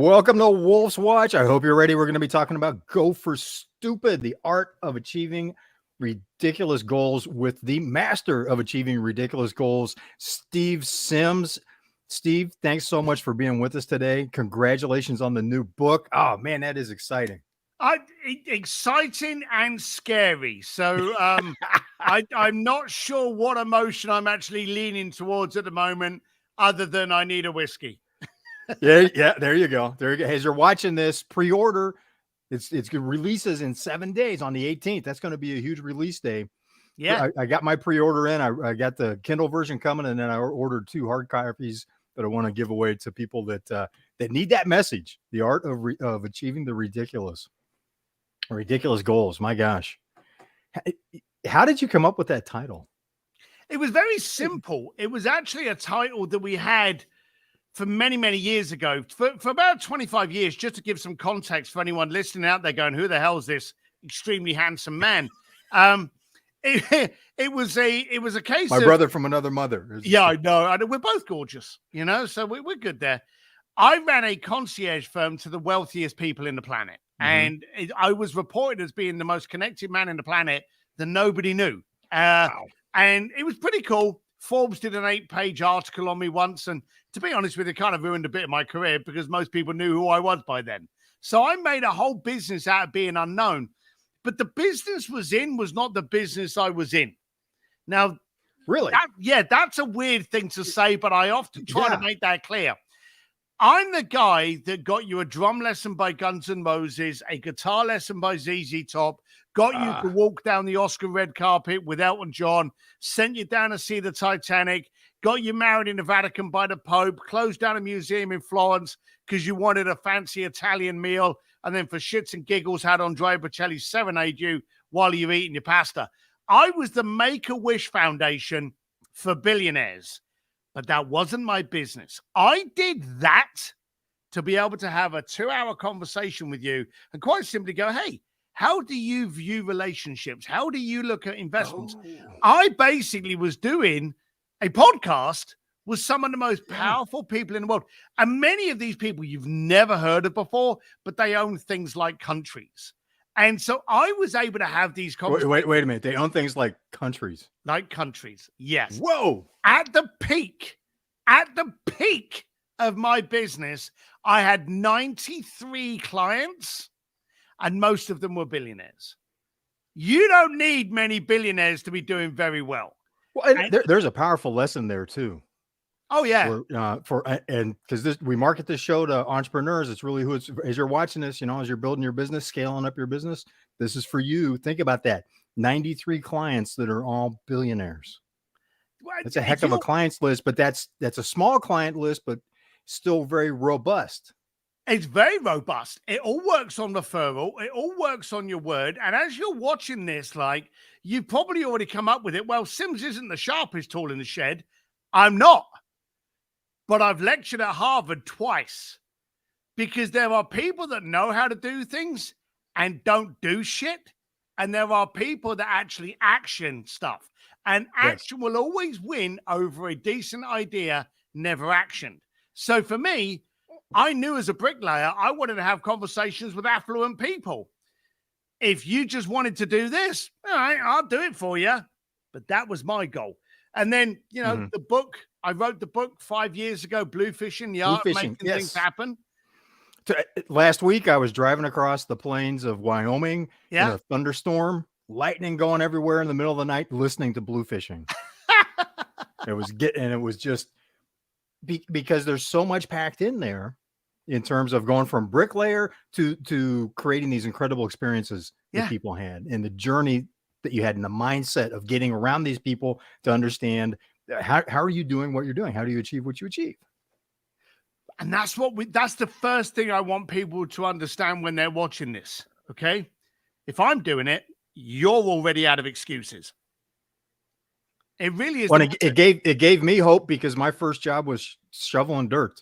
Welcome to Wolf's Watch. I hope you're ready. We're going to be talking about Go for Stupid, the art of achieving ridiculous goals with the master of achieving ridiculous goals, Steve Sims. Steve, thanks so much for being with us today. Congratulations on the new book. Oh, man, that is exciting. Exciting and scary. So I'm not sure what emotion I'm actually leaning towards at the moment, other than I need a whiskey. Yeah, there you go. As you're watching this, pre-order. It's releases in 7 days on the 18th. That's going to be a huge release day. Yeah, I got my pre-order in. I got the Kindle version coming, and then I ordered 2 hard copies that I want to give away to people that need that message. The art of achieving the ridiculous goals. My gosh, how did you come up with that title? it was very simple. It was actually a title that we had for many, many years ago, for about 25 years, just to give some context for anyone listening out there going, who the hell is this extremely handsome man? It was a case My brother from another mother. Yeah, I know. We're both gorgeous, so we're good there. I ran a concierge firm to the wealthiest people in the planet. Mm-hmm. And I was reported as being the most connected man in the planet that nobody knew. Wow. And it was pretty cool. Forbes did an 8-page article on me once. And to be honest with you, it kind of ruined a bit of my career because most people knew who I was by then. So I made a whole business out of being unknown. But the business was not the business I was in. Now, really? That's a weird thing to say, but I often try to make that clear. I'm the guy that got you a drum lesson by Guns N' Roses, a guitar lesson by ZZ Top, got you to walk down the Oscar red carpet with Elton John, sent you down to see the Titanic, got you married in the Vatican by the Pope, closed down a museum in Florence because you wanted a fancy Italian meal, and then for shits and giggles had Andrea Bocelli serenade you while you're eating your pasta. I was the Make-A-Wish Foundation for billionaires. But that wasn't my business. I did that to be able to have a 2-hour conversation with you and quite simply go, hey, how do you view relationships? How do you look at investments? I basically was doing a podcast with some of the most powerful people in the world. And many of these people you've never heard of before, but they own things like countries. And so I was able to have these conversations. Wait a minute. They own things like countries. Like countries, yes. Whoa. At the peak of my business, I had 93 clients, and most of them were billionaires. You don't need many billionaires to be doing very well. Well, there's a powerful lesson there too. Oh yeah. Because we market this show to entrepreneurs. It's really as you're watching this, as you're building your business, scaling up your business, this is for you. Think about that. 93 clients that are all billionaires. That's a heck of a clients list, but that's a small client list, but still very robust. It's very robust. It all works on referral. It all works on your word. And as you're watching this, you've probably already come up with it. Well, Sims isn't the sharpest tool in the shed. I'm not. But I've lectured at Harvard twice because there are people that know how to do things and don't do shit. And there are people that actually action stuff. And action will always win over a decent idea, never actioned. So for me, I knew as a bricklayer, I wanted to have conversations with affluent people. If you just wanted to do this, all right, I'll do it for you. But that was my goal. And then, the book, I wrote the book 5 years ago, Bluefishing, the art of making things happen. Last week, I was driving across the plains of Wyoming in a thunderstorm, lightning going everywhere in the middle of the night, listening to Bluefishing. It was just because there's so much packed in there in terms of going from bricklayer to creating these incredible experiences that people had, and the journey that you had in the mindset of getting around these people to understand how are you doing what you're doing? How do you achieve what you achieve? And that's the first thing I want people to understand when they're watching this. Okay. If I'm doing it, you're already out of excuses. It really is. Well, it gave me hope because my first job was shoveling dirt.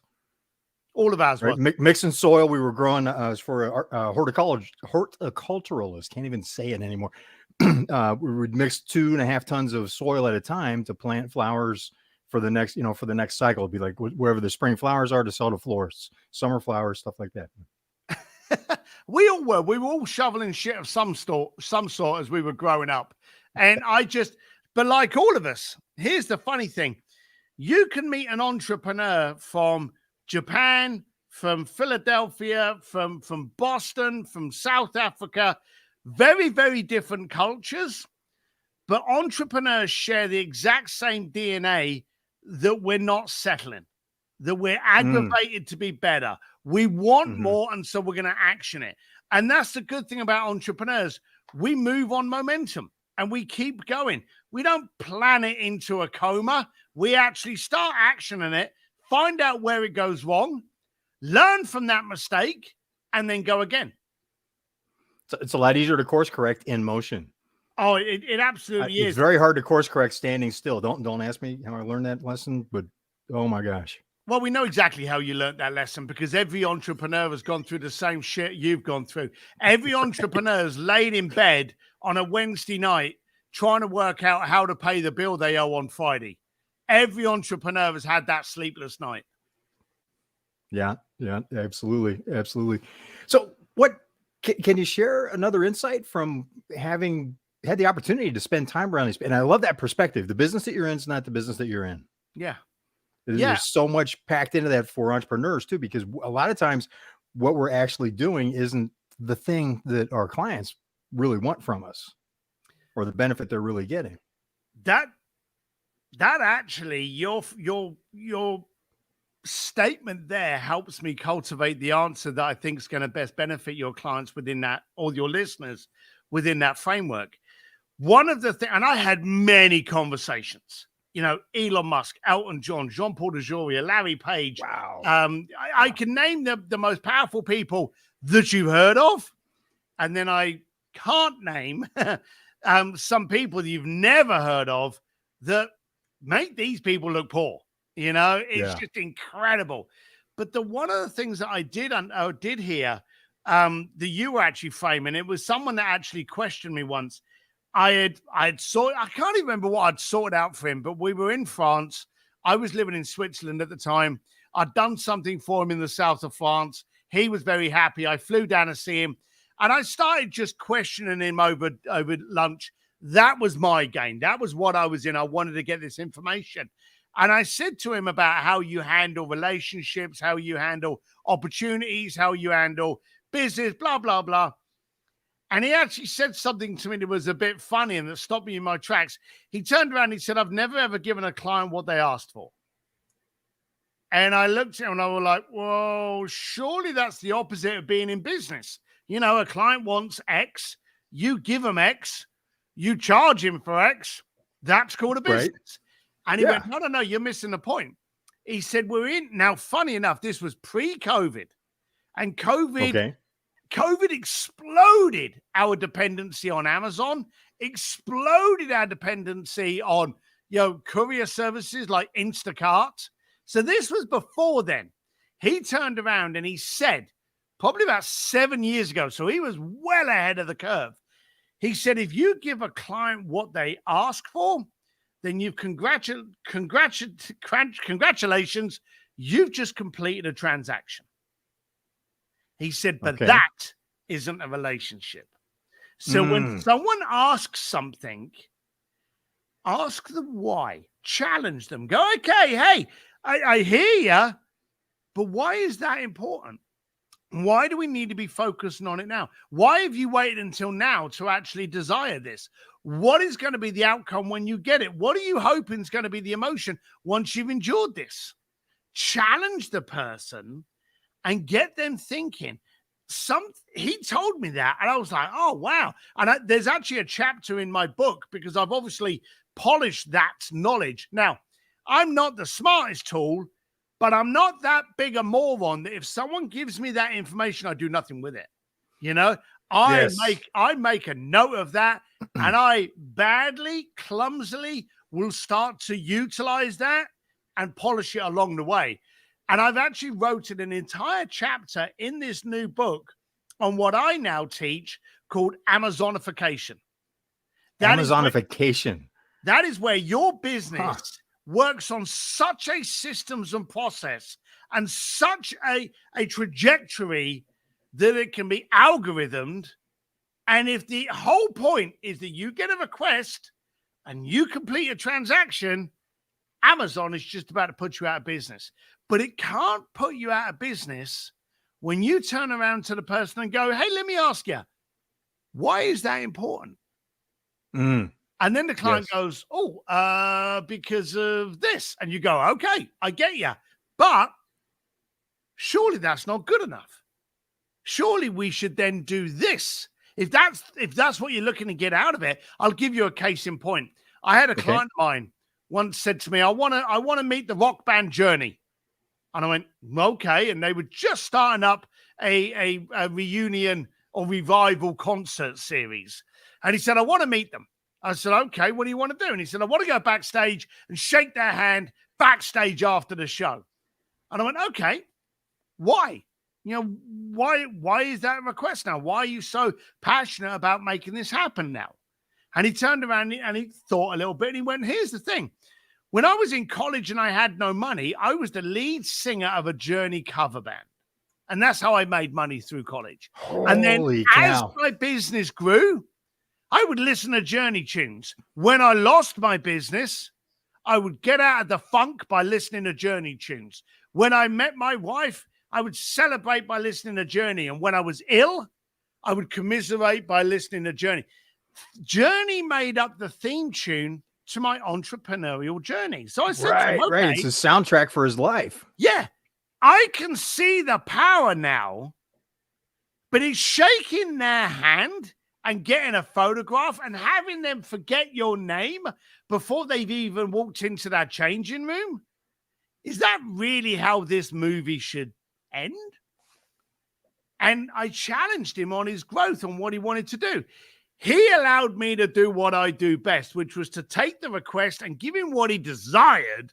All of ours, right? Mixing soil. We were growing for a horticulturalist. Can't even say it anymore. We would mix 2.5 tons of soil at a time to plant flowers for the next, for the next cycle. It'd be like wherever the spring flowers are to sell to florists, summer flowers, stuff like that. We all were. We were all shoveling shit of some sort as we were growing up. And but like all of us, here's the funny thing. You can meet an entrepreneur from Japan, from Philadelphia, from Boston, from South Africa, very, very different cultures. But entrepreneurs share the exact same DNA, that we're not settling, that we're aggravated to be better. We want more, and so we're going to action it. And that's the good thing about entrepreneurs. We move on momentum and we keep going. We don't plan it into a coma. We actually start actioning it, find out where it goes wrong, learn from that mistake, and then go again. So it's a lot easier to course correct in motion. Oh, it absolutely is. It's very hard to course correct standing still. Don't ask me how I learned that lesson, but oh my gosh. Well, we know exactly how you learned that lesson, because every entrepreneur has gone through the same shit you've gone through. Every entrepreneur's laid in bed on a Wednesday night trying to work out how to pay the bill they owe on Friday. Every entrepreneur has had that sleepless night. Yeah, absolutely. So what can you share another insight from having had the opportunity to spend time around these? And I love that perspective. The business that you're in is not the business that you're in. Yeah. There's so much packed into that for entrepreneurs too, because a lot of times what we're actually doing isn't the thing that our clients really want from us or the benefit they're really getting. That actually, your statement there helps me cultivate the answer that I think is going to best benefit your clients within that, or your listeners within that framework. One of the things, and I had many conversations, Elon Musk, Elton John, Jean-Paul DeJoria, Larry Page. Wow. I can name the most powerful people that you've heard of. And then I can't name some people that you've never heard of that make these people look poor. It's just incredible. But one of the things that I did hear that you were actually framing, it was someone that actually questioned me once. I can't even remember what I'd sorted out for him, but we were in France. I was living in Switzerland at the time. I'd done something for him in the south of France. He was very happy. I flew down to see him, and I started just questioning him over lunch. That was my game. That was what I was in. I wanted to get this information. And I said to him about how you handle relationships, how you handle opportunities, how you handle business, blah, blah, blah. And he actually said something to me that was a bit funny and that stopped me in my tracks. He turned around and he said, "I've never, ever given a client what they asked for." And I looked at him and I was like, well, surely that's the opposite of being in business. A client wants X, you give them X, you charge him for X. That's called a business. Right. And he went, no, you're missing the point. He said, now, funny enough, this was pre-COVID, and COVID exploded our dependency on Amazon, exploded our dependency on, courier services like Instacart. So this was before then. He turned around and he said, probably about 7 years ago, so he was well ahead of the curve. He said, if you give a client what they ask for, then you've congratulations, you've just completed a transaction. He said, but that isn't a relationship. So when someone asks something, ask them why, challenge them, go, okay, hey, I hear you, but why is that important? Why do we need to be focusing on it now? Why have you waited until now to actually desire this? What is going to be the outcome when you get it? What are you hoping is going to be the emotion once you've endured this? Challenge the person and get them thinking. He told me that, and I was like, oh, wow. And there's actually a chapter in my book because I've obviously polished that knowledge. Now, I'm not the smartest tool, but I'm not that big a moron that if someone gives me that information, I do nothing with it. I make a note of that, and I clumsily will start to utilize that and polish it along the way. And I've actually wrote an entire chapter in this new book on what I now teach called Amazonification. Amazonification. That is where your business works on such a systems and process and such a trajectory that it can be algorithmed. And if the whole point is that you get a request and you complete a transaction, Amazon is just about to put you out of business. But it can't put you out of business when you turn around to the person and go, hey, let me ask you, why is that important? And then the client goes, because of this. And you go, okay, I get you. But surely that's not good enough. Surely we should then do this. If that's what you're looking to get out of it, I'll give you a case in point. I had a client of mine once said to me, I want to meet the rock band Journey. And I went, okay. And they were just starting up a reunion or revival concert series. And he said, I want to meet them. I said, okay, what do you want to do? And he said, I want to go backstage and shake their hand backstage after the show. And I went, okay, why? You know, why is that a request now? Why are you so passionate about making this happen now? And he turned around and he thought a little bit and he went, here's the thing. When I was in college and I had no money, I was the lead singer of a Journey cover band. And that's how I made money through college. And then as my business grew, I would listen to Journey tunes. When I lost my business, I would get out of the funk by listening to Journey tunes. When I met my wife, I would celebrate by listening to Journey. And when I was ill, I would commiserate by listening to Journey. Journey made up the theme tune to my entrepreneurial journey. So I said, right. It's a soundtrack for his life. Yeah. I can see the power now, but it's shaking their hand and getting a photograph and having them forget your name before they've even walked into that changing room. Is that really how this movie should end? And I challenged him on his growth and what he wanted to do. He allowed me to do what I do best, which was to take the request and give him what he desired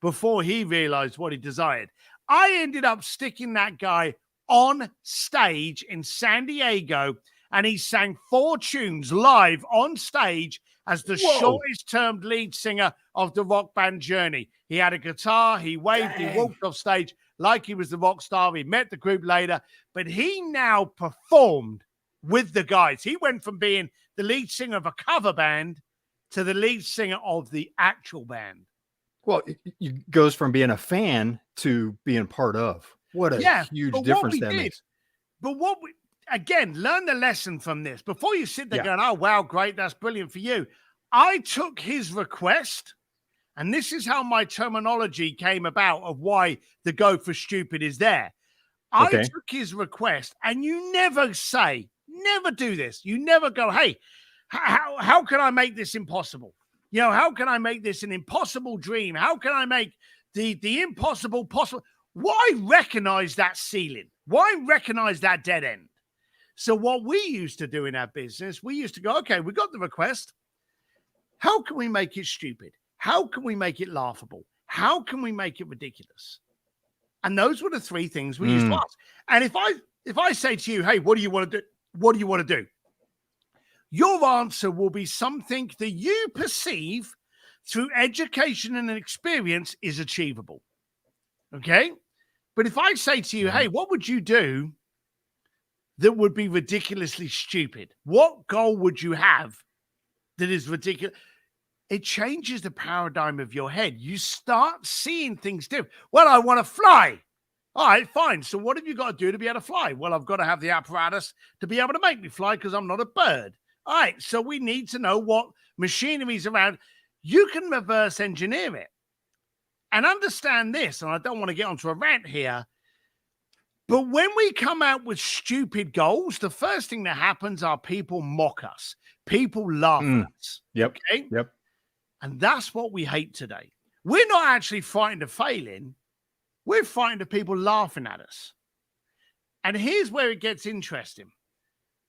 before he realized what he desired. I ended up sticking that guy on stage in San Diego, and he sang 4 tunes live on stage as the shortest termed lead singer of the rock band Journey. He had a guitar, he waved, he walked off stage like he was the rock star. He met the group later, but he now performed with the guys. He went from being the lead singer of a cover band to the lead singer of the actual band. Well, it goes from being a fan to being part of. What a huge difference that makes. But again, learn the lesson from this. Before you sit there going, oh, wow, great, that's brilliant for you. I took his request, and this is how my terminology came about of why the go for stupid is there. I took his request, and you never do this. You never go, hey, how can I make this impossible? You know, how can I make this an impossible dream? How can I make the impossible possible? Why recognize that ceiling? Why recognize that dead end? So what we used to do in our business, we used to go, okay, we got the request. How can we make it stupid? How can we make it laughable? How can we make it ridiculous? And those were the 3 things we used to ask. And if I say to you, hey, what do you want to do? What do you want to do? Your answer will be something that you perceive through education and experience is achievable. Okay? But if I say to you, hey, what would you do that would be ridiculously stupid? What goal would you have that is ridiculous? It changes the paradigm of your head. You start seeing things different. Well, I want to fly. All right, fine. So what have you got to do to be able to fly? Well, I've got to have the apparatus to be able to make me fly because I'm not a bird. All right, so we need to know what machinery is around. You can reverse engineer it. And understand this, and I don't want to get onto a rant here, but when we come out with stupid goals, the first thing that happens are people mock us. People laugh at us. Yep. Okay? Yep. And that's what we hate today. We're not actually fighting to failing. We're fighting to people laughing at us. And here's where it gets interesting.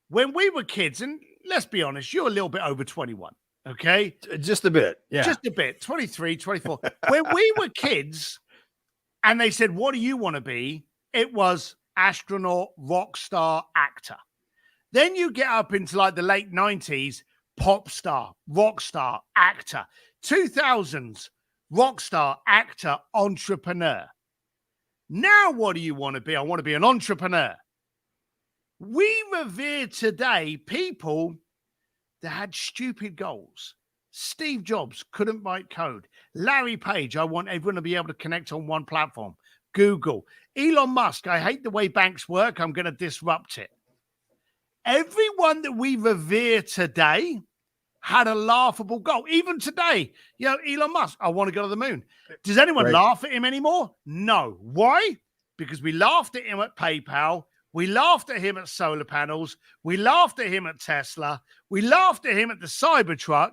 When we were kids, and let's be honest, you're a little bit over 21, okay? Just a bit, yeah. Just a bit, 23, 24. When we were kids, and they said, what do you want to be? It was astronaut, rock star, actor. Then you get up into like the late 90s, pop star, rock star, actor. 2000s, rock star, actor, entrepreneur. Now, what do you want to be? I want to be an entrepreneur. We revere today people that had stupid goals. Steve Jobs couldn't write code. Larry Page, I want everyone to be able to connect on one platform. Google. Elon Musk, I hate the way banks work. I'm going to disrupt it. Everyone that we revere today had a laughable goal. Even today, Elon Musk, I want to go to the moon. Does anyone laugh at him anymore? No. Why? Because we laughed at him at PayPal. We laughed at him at solar panels. We laughed at him at Tesla. We laughed at him at the Cybertruck.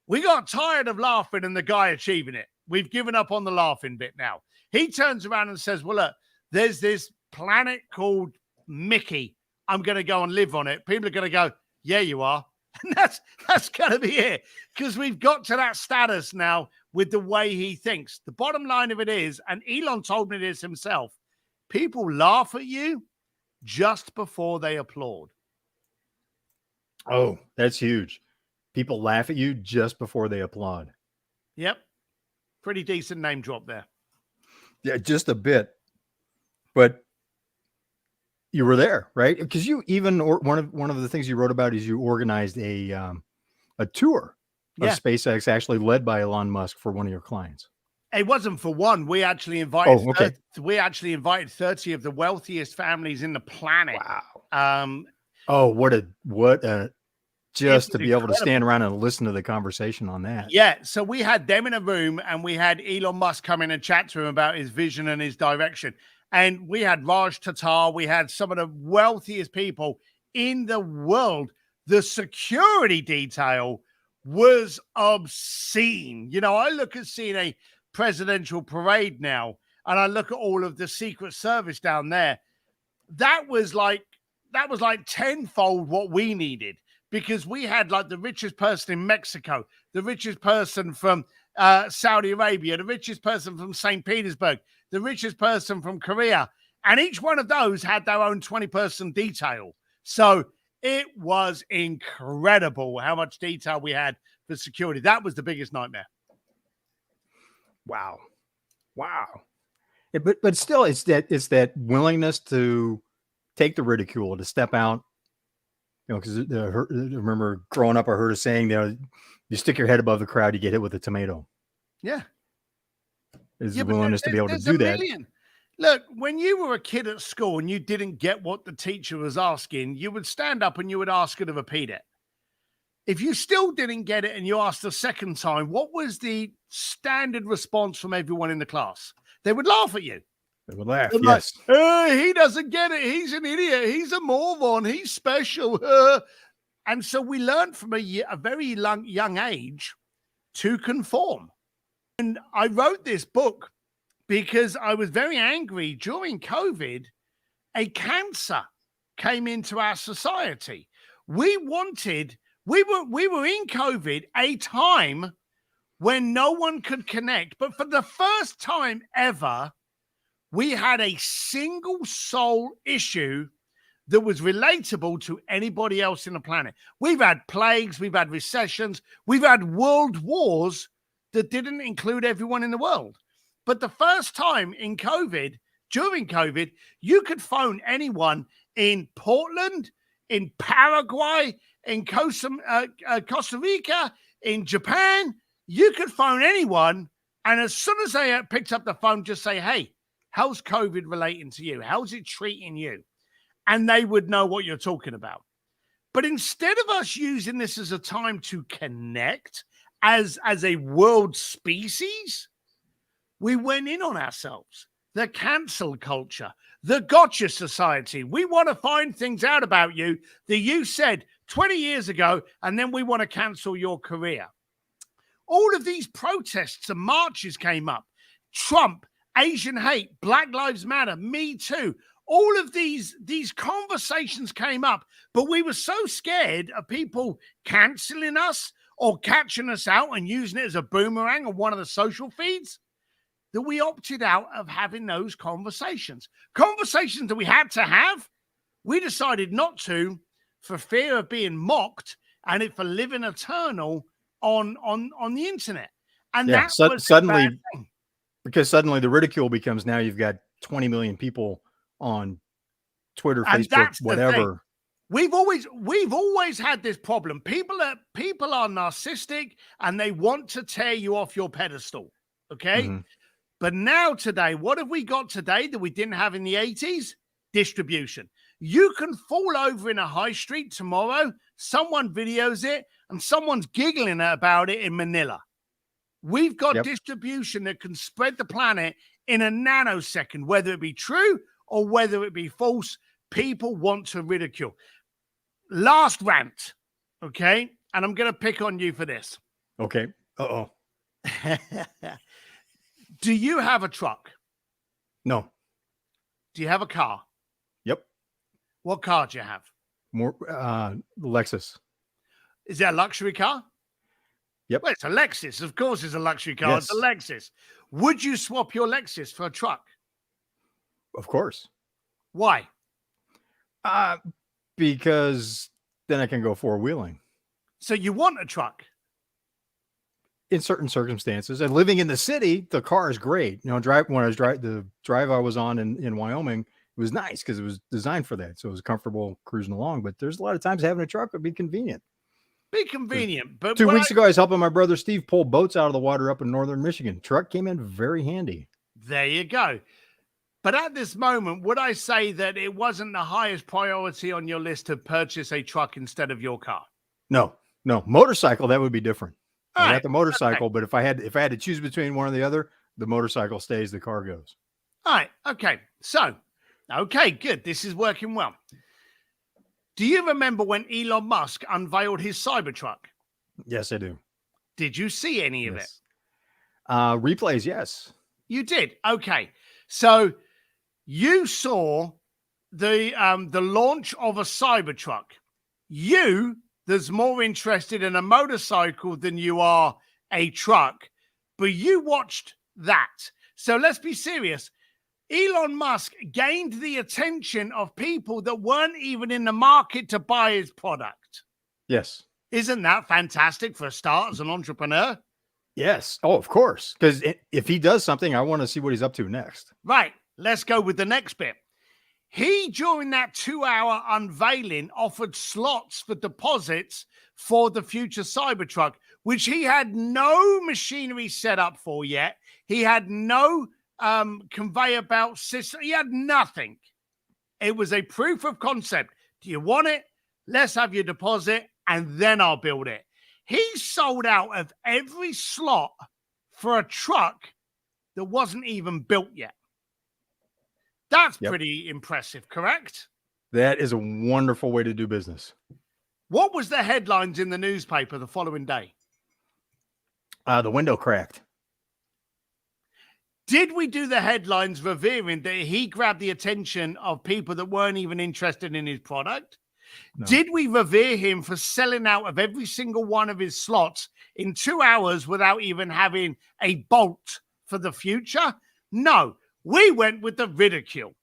We got tired of laughing and the guy achieving it. We've given up on the laughing bit now. He turns around and says, well, look, there's this planet called Mickey. I'm going to go and live on it. People are going to go, yeah, you are. And that's going to be it, because we've got to that status now with the way he thinks. The bottom line of it is, and Elon told me this himself, people laugh at you just before they applaud. Oh, that's huge. People laugh at you just before they applaud. Yep. Pretty decent name drop there. Yeah, just a bit. But you were there, right? Because you even one of the things you wrote about is you organized a tour of SpaceX, actually led by Elon Musk, for one of your clients. It wasn't for one. We actually invited. We actually invited 30 of the wealthiest families in the planet. Wow. What a just to be able to stand around and listen to the conversation on that. Yeah. So we had them in a room, and we had Elon Musk come in and chat to him about his vision and his direction. And we had Raj Tata. We had some of the wealthiest people in the world. The security detail was obscene. I look at seeing a presidential parade now, and I look at all of the Secret Service down there. That was like tenfold what we needed, because we had like the richest person in Mexico, the richest person from Saudi Arabia, the richest person from St. Petersburg, the richest person from Korea. And each one of those had their own 20-person detail. So it was incredible how much detail we had for security. That was the biggest nightmare. Wow. But still, it's that willingness to take the ridicule, to step out. Because I remember growing up, I heard a saying, you stick your head above the crowd, you get hit with a tomato. Yeah. Is the willingness to be able to do that. Look, when you were a kid at school and you didn't get what the teacher was asking, you would stand up and you would ask her to repeat it. If you still didn't get it and you asked the second time, what was the standard response from everyone in the class? They would laugh at you. They would laugh, yes. He doesn't get it. He's an idiot. He's a moron. He's special. And so we learned from a very young age to conform. And I wrote this book because I was very angry. During COVID, a cancer came into our society. We were in COVID, a time when no one could connect. But for the first time ever, we had a single soul issue that was relatable to anybody else in the planet. We've had plagues, we've had recessions, we've had world wars that didn't include everyone in the world. But the first time in COVID, during COVID, you could phone anyone in Portland, in Paraguay, in Costa Rica, in Japan. You could phone anyone, and as soon as they picked up the phone, just say, hey, how's COVID relating to you? How's it treating you? And they would know what you're talking about. But instead of us using this as a time to connect as a world species, we went in on ourselves. The cancel culture, the gotcha society. We want to find things out about you that you said 20 years ago, and then we want to cancel your career. All of these protests and marches came up. Trump, Asian hate, Black Lives Matter, Me Too. All of these conversations came up, but we were so scared of people canceling us or catching us out and using it as a boomerang on one of the social feeds that we opted out of having those conversations. Conversations that we had to have, we decided not to for fear of being mocked and for living eternal on the internet. And Yeah. that was a bad Suddenly, thing. because suddenly the ridicule becomes now you've got 20 million people on Twitter, And Facebook, that's the thing. whatever. We've always had this problem. People are narcissistic and they want to tear you off your pedestal. Okay. Mm-hmm. But now today, what have we got today that we didn't have in the 80s? Distribution. You can fall over in a high street tomorrow, someone videos it, and someone's giggling about it in Manila. We've got distribution that can spread the planet in a nanosecond, whether it be true or whether it be false. People want to ridicule. Last rant, okay? And I'm going to pick on you for this. Okay. Uh-oh. Do you have a truck? No. Do you have a car? Yep. What car do you have? More Lexus. Is that a luxury car? Yep. Well, it's a Lexus. Of course it's a luxury car. Yes. It's a Lexus. Would you swap your Lexus for a truck? Of course. Why? Because then I can go four-wheeling. So you want a truck? In certain circumstances. And living in the city, the car is great. When I was the drive I was on in Wyoming, it was nice because it was designed for that. So it was comfortable cruising along. But there's a lot of times having a truck would be convenient. Be convenient. But 2 weeks ago, I was helping my brother Steve pull boats out of the water up in northern Michigan. Truck came in very handy. There you go. But at this moment, would I say that it wasn't the highest priority on your list to purchase a truck instead of your car? No. Motorcycle, that would be different. I Right. got the motorcycle, but if I had to choose between one or the other, the motorcycle stays, the car goes. All right. Okay. So, okay, good. This is working well. Do you remember when Elon Musk unveiled his Cybertruck? Yes, I do. Did you see any of it? Replays, yes. You did. Okay. So you saw the launch of a Cybertruck. There's more interested in a motorcycle than you are a truck, but you watched that. So let's be serious. Elon Musk gained the attention of people that weren't even in the market to buy his product. Yes. Isn't that fantastic for a start as an entrepreneur? Yes. Oh, of course. Because if he does something, I want to see what he's up to next. Right. Let's go with the next bit. He, during that 2-hour unveiling, offered slots for deposits for the future Cybertruck, which he had no machinery set up for yet. He had no conveyor belt system. He had nothing. It was a proof of concept. Do you want it? Let's have your deposit, and then I'll build it. He sold out of every slot for a truck that wasn't even built yet. That's pretty impressive, correct? That is a wonderful way to do business. What was the headlines in the newspaper the following day? The window cracked. Did we do the headlines revering that he grabbed the attention of people that weren't even interested in his product? No. Did we revere him for selling out of every single one of his slots in 2 hours without even having a bolt for the future? No. We went with the ridicule.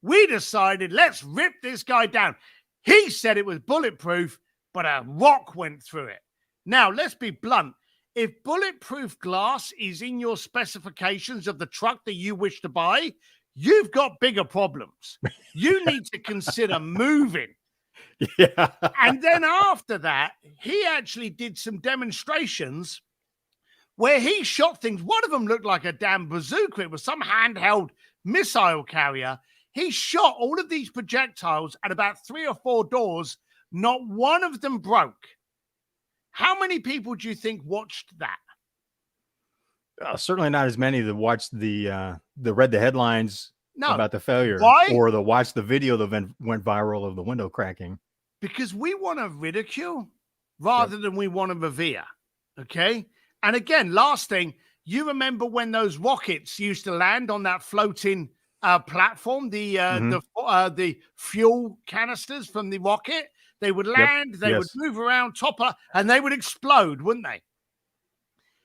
We decided, let's rip this guy down. He said it was bulletproof, but a rock went through it. Now, let's be blunt. If bulletproof glass is in your specifications of the truck that you wish to buy, you've got bigger problems. You need to consider moving. Yeah. And then after that, he actually did some demonstrations where he shot things. One of them looked like a damn bazooka. It was some handheld missile carrier. He shot all of these projectiles at about 3 or 4 doors. Not one of them broke. How many people do you think watched that? Certainly not as many that watched the read the headlines about the failure. Why? Or the watched the video that went viral of the window cracking. Because we want to ridicule rather than we want to revere. Okay? And again, last thing, you remember when those rockets used to land on that floating platform, the fuel canisters from the rocket? They would land, they would move around, topper, and they would explode, wouldn't they?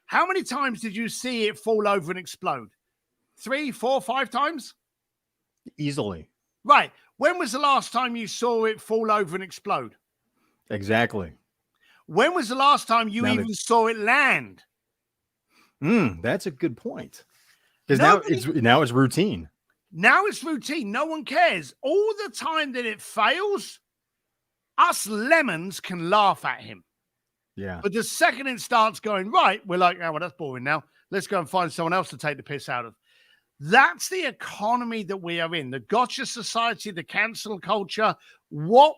How many times did you see it fall over and explode? 3, 4, 5 times? Easily. Right. When was the last time you saw it fall over and explode? Exactly. When was the last time you even saw it land? That's a good point. Because now it's routine. Now it's routine. No one cares. All the time that it fails, us lemons can laugh at him. Yeah. But the second it starts going right, we're like, oh, well, that's boring now. Let's go and find someone else to take the piss out of. That's the economy that we are in. The gotcha society, the cancel culture. What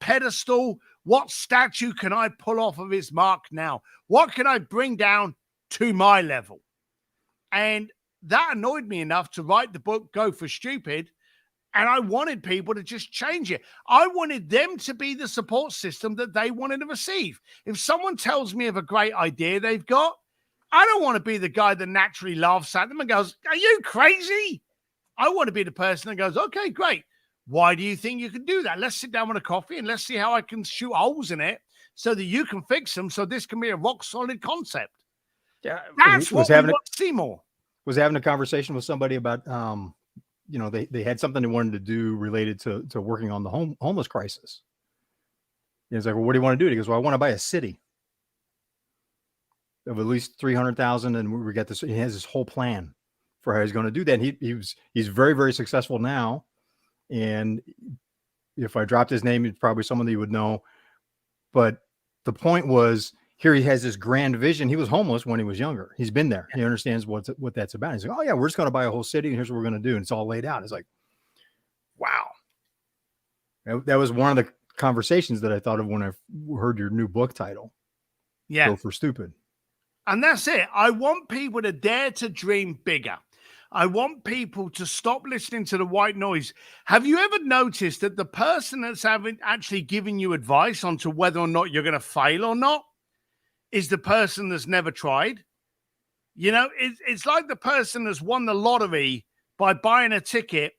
pedestal, what statue can I pull off of his mark now? What can I bring down to my level? And that annoyed me enough to write the book, Go for Stupid. And I wanted people to just change it. I wanted them to be the support system that they wanted to receive. If someone tells me of a great idea they've got, I don't want to be the guy that naturally laughs at them and goes, are you crazy? I want to be the person that goes, okay, great. Why do you think you can do that? Let's sit down with a coffee and let's see how I can shoot holes in it so that you can fix them so this can be a rock solid concept. Yeah, that's what we want to see more. Was having a conversation with somebody about, they had something they wanted to do related to working on the homeless crisis. And it's like, well, what do you want to do? He goes, well, I want to buy a city of at least 300,000, and we got this. He has this whole plan for how he's going to do that. And he's very, very successful now. And if I dropped his name, it's probably someone that you would know. But the point was, here he has this grand vision. He was homeless when he was younger. He's been there. He understands what that's about. He's like, oh yeah, we're just going to buy a whole city, and here's what we're going to do. And it's all laid out. It's like, wow. That was one of the conversations that I thought of when I heard your new book title. Yeah. Go for Stupid. And that's it. I want people to dare to dream bigger. I want people to stop listening to the white noise. Have you ever noticed that the person that's actually giving you advice onto whether or not you're going to fail or not is the person that's never tried? You know, it's like the person that's won the lottery by buying a ticket,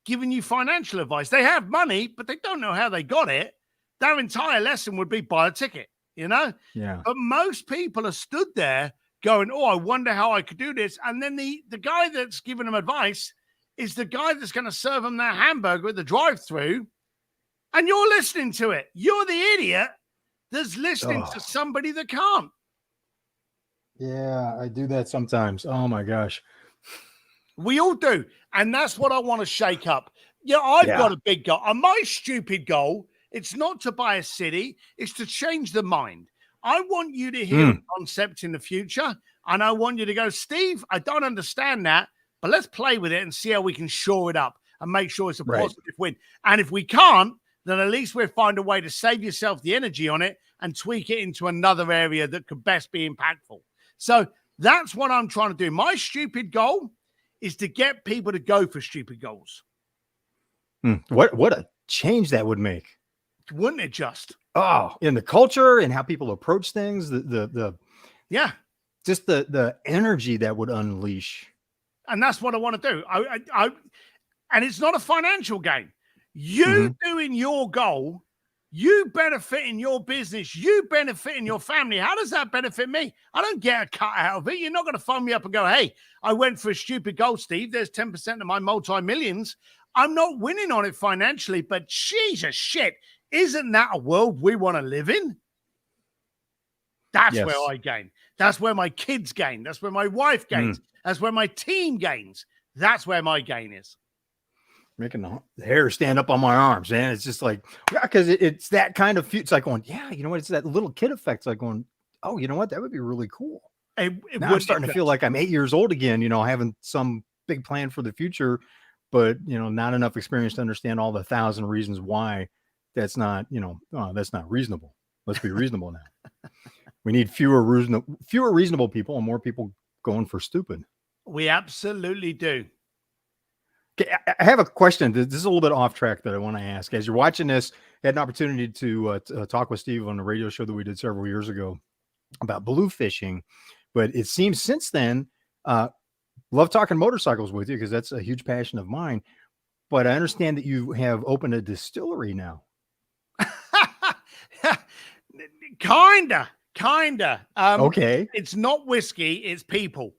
giving you financial advice. They have money, but they don't know how they got it. Their entire lesson would be buy a ticket, you know? Yeah. But most people are stood there going, oh, I wonder how I could do this. And then the guy that's giving them advice is the guy that's going to serve them their hamburger at the drive-thru, and you're listening to it. You're the idiot that's listening to somebody that can't. Yeah, I do that sometimes. Oh my gosh. We all do. And that's what I want to shake up. I've got a big goal. And my stupid goal, it's not to buy a city, it's to change the mind. I want you to hear a concept in the future, and I want you to go, Steve, I don't understand that, but let's play with it and see how we can shore it up and make sure it's a positive win. And if we can't, then at least we'll find a way to save yourself the energy on it and tweak it into another area that could best be impactful. So that's what I'm trying to do. My stupid goal is to get people to go for stupid goals. What a change that would make. Wouldn't it just? Oh, in the culture and how people approach things, just the energy that would unleash. And that's what I want to do. And it's not a financial gain. You doing your goal, you benefit in your business, you benefit in your family. How does that benefit me? I don't get a cut out of it. You're not going to phone me up and go, hey, I went for a stupid goal, Steve. There's 10% of my multi-millions. I'm not winning on it financially, but Jesus shit. Isn't that a world we want to live in? That's where I gain. That's where my kids gain. That's where my wife gains. That's where my team gains. That's where my gain is. Making the hair stand up on my arms, man. It's just like, because it's that kind of, it's like going, yeah, you know what? It's that little kid effect. It's like going, oh, you know what? That would be really cool. Now I'm starting to feel like I'm 8 years old again, having some big plan for the future, but, not enough experience to understand all the 1,000 reasons why that's not, that's not reasonable. Let's be reasonable now. We need fewer reasonable people and more people going for stupid. We absolutely do. Okay, I have a question. This is a little bit off track that I want to ask. As you're watching this, I had an opportunity to talk with Steve on a radio show that we did several years ago about blue fishing. But it seems since then, love talking motorcycles with you because that's a huge passion of mine. But I understand that you have opened a distillery now. Kinda. Okay. It's not whiskey, it's people.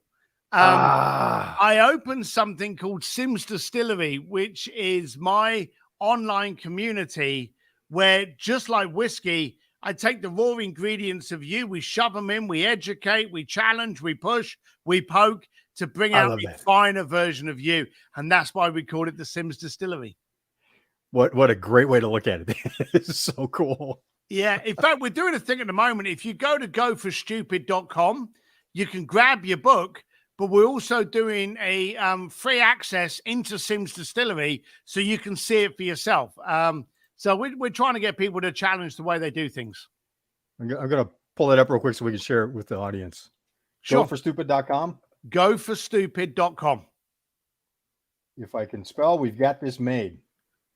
I opened something called Sims Distillery, which is my online community where, just like whiskey, I take the raw ingredients of you, we shove them in, we educate, we challenge, we push, we poke to bring out a finer version of you. And that's why we call it the Sims Distillery. What a great way to look at it. It's so cool. Yeah. In fact, we're doing a thing at the moment. If you go to goforstupid.com, you can grab your book, but we're also doing a free access into Sims Distillery so you can see it for yourself. So we're trying to get people to challenge the way they do things. I'm going to pull it up real quick so we can share it with the audience. Sure. Goforstupid.com? Goforstupid.com. If I can spell, we've got this made.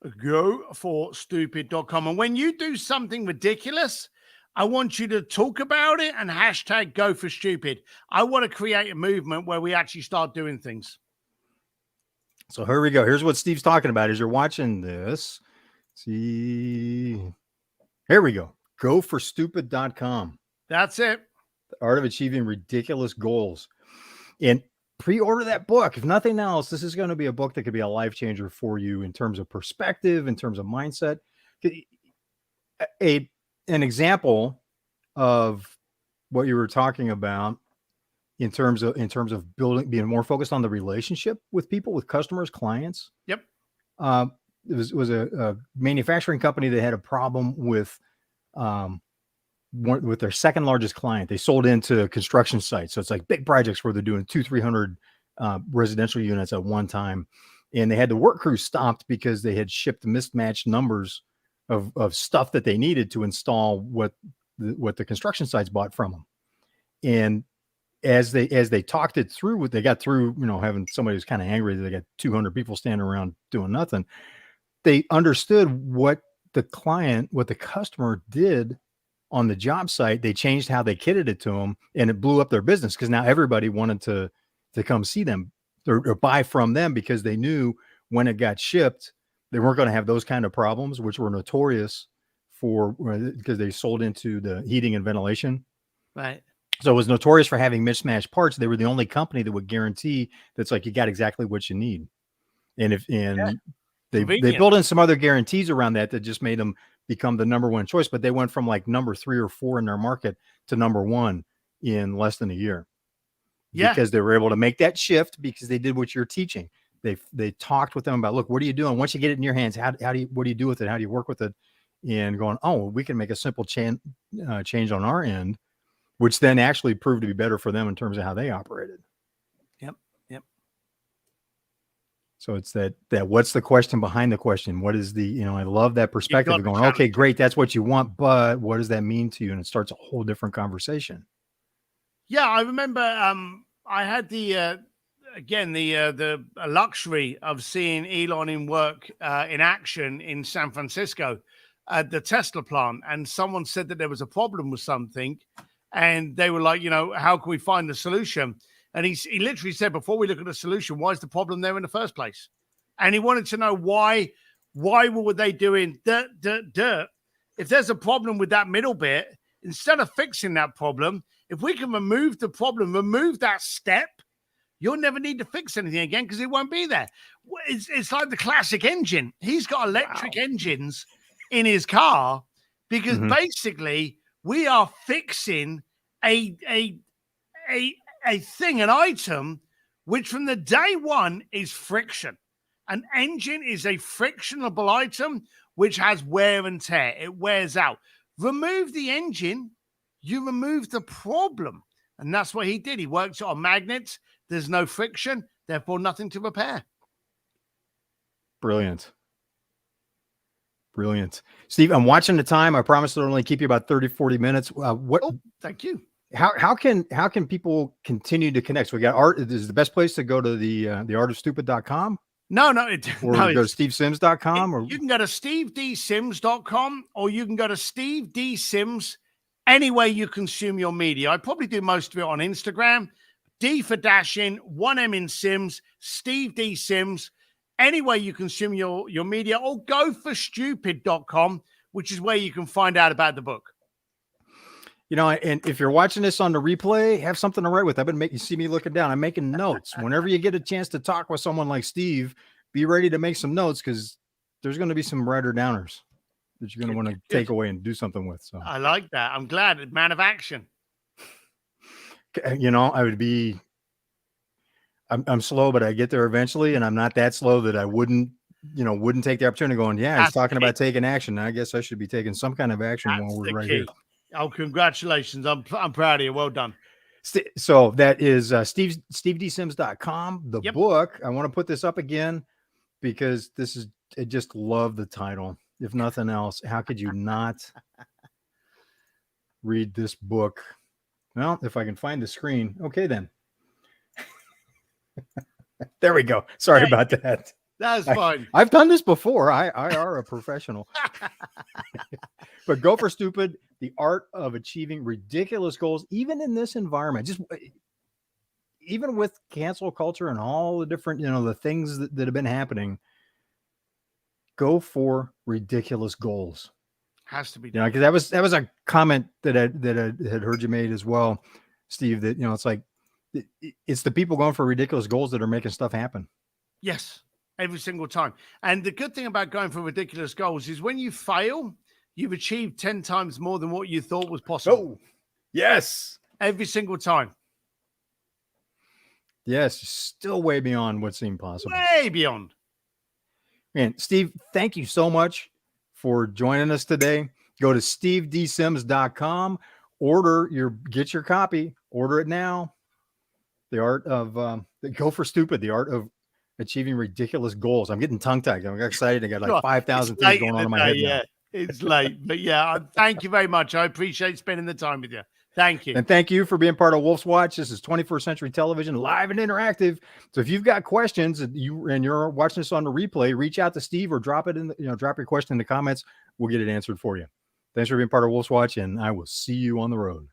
Goforstupid.com. And when you do something ridiculous, I want you to talk about it and hashtag #GoForStupid. I want to create a movement where we actually start doing things. So here we go. Here's what Steve's talking about as you're watching this. See, here we go. Goforstupid.com. That's it. The Art of Achieving Ridiculous Goals. And pre-order that book. If nothing else, this is going to be a book that could be a life changer for you in terms of perspective, in terms of mindset. An example of what you were talking about in terms of building, being more focused on the relationship with people, with customers, clients. Yep. It was a manufacturing company that had a problem with their second largest client. They sold into construction sites. So it's like big projects where they're doing 200-300 residential units at one time. And they had the work crew stopped because they had shipped mismatched numbers of stuff that they needed to install what the construction sites bought from them. And as they talked it through, they got through, having somebody who's kind of angry that they got 200 people standing around doing nothing. They understood what the customer did on the job site. They changed how they kitted it to them, and it blew up their business because now everybody wanted to come see them or buy from them because they knew when it got shipped, they weren't going to have those kind of problems, which were notorious because they sold into the heating and ventilation. Right. So it was notorious for having mismatched parts. They were the only company that would guarantee that's like, you got exactly what you need. And they built in some other guarantees around that just made them become the number one choice, but they went from like number 3 or 4 in their market to number 1 in less than a year. Yeah. Because they were able to make that shift because they did what you're teaching. They talked with them about, look, what are you doing? Once you get it in your hands, what do you do with it? How do you work with it? And going, oh, we can make a simple change on our end, which then actually proved to be better for them in terms of how they operated. Yep. So it's that what's the question behind the question? What is the, I love that perspective of going, okay, great. That's what you want, but what does that mean to you? And it starts a whole different conversation. Yeah. I remember, I had the luxury of seeing Elon in work, in action in San Francisco at the Tesla plant. And someone said that there was a problem with something. And they were like, how can we find the solution? And he literally said, before we look at the solution, why is the problem there in the first place? And he wanted to know why were they doing dirt? If there's a problem with that middle bit, instead of fixing that problem, if we can remove the problem, remove that step, you'll never need to fix anything again because it won't be there. It's like the classic engine. He's got electric engines in his car because basically we are fixing a thing, an item, which from the day one is friction. An engine is a frictionable item which has wear and tear. It wears out. Remove the engine, you remove the problem. And that's what he did. He worked on magnets. There's no friction, therefore nothing to repair. Brilliant. Steve, I'm watching the time. I promise to only keep you about 30-40 minutes. Thank you. How can people continue to connect? So we got art. Is the best place to go to the artofstupid.com? No. Or go to stevesims.com? Or you can go to stevedsims.com or you can go to Steve D. Sims any way you consume your media. I probably do most of it on Instagram. D for Dashing, 1M in Sims, Steve D. Sims. Any way you consume your media, or goforstupid.com, which is where you can find out about the book. And if you're watching this on the replay, have something to write with. I've been making, you see me looking down. I'm making notes. Whenever you get a chance to talk with someone like Steve, be ready to make some notes because there's going to be some writer downers. that you're going to want to take away and do something with. So I like that. I'm glad. Man of action. You know, I'm slow, but I get there eventually, and I'm not that slow that I wouldn't take the opportunity going, yeah, he's talking about taking action. I guess I should be taking some kind of action while we're right here. Oh, congratulations. I'm proud of you. Well done. So that is stevedsims.com. The book, I want to put this up again because I just love the title. If nothing else, how could you not read this book? Well, if I can find the screen. Okay, then. There we go. Sorry about that. That's fine. I've done this before. I are a professional. But Go for Stupid, the art of achieving ridiculous goals, even in this environment, even with cancel culture and all the different, the things that have been happening. Go for ridiculous goals. Has to be done. Because that was a comment that I had heard you made as well, Steve, that, it's like, it's the people going for ridiculous goals that are making stuff happen. Yes, every single time. And the good thing about going for ridiculous goals is when you fail, you've achieved 10 times more than what you thought was possible. Oh, yes. Every single time. Yes, still way beyond what seemed possible. Way beyond. Man, Steve, thank you so much for joining us today. Go to stevedsims.com, get your copy, order it now. The art of Go for Stupid, the art of achieving ridiculous goals. I'm getting tongue-tied. I'm excited. I got like 5,000 things going on in my head now. It's late, but thank you very much. I appreciate spending the time with you. Thank you. And thank you for being part of Wolf's Watch. This is 21st Century Television, live and interactive. So if you've got questions and you're watching this on the replay, reach out to Steve or drop your question in the comments. We'll get it answered for you. Thanks for being part of Wolf's Watch, and I will see you on the road.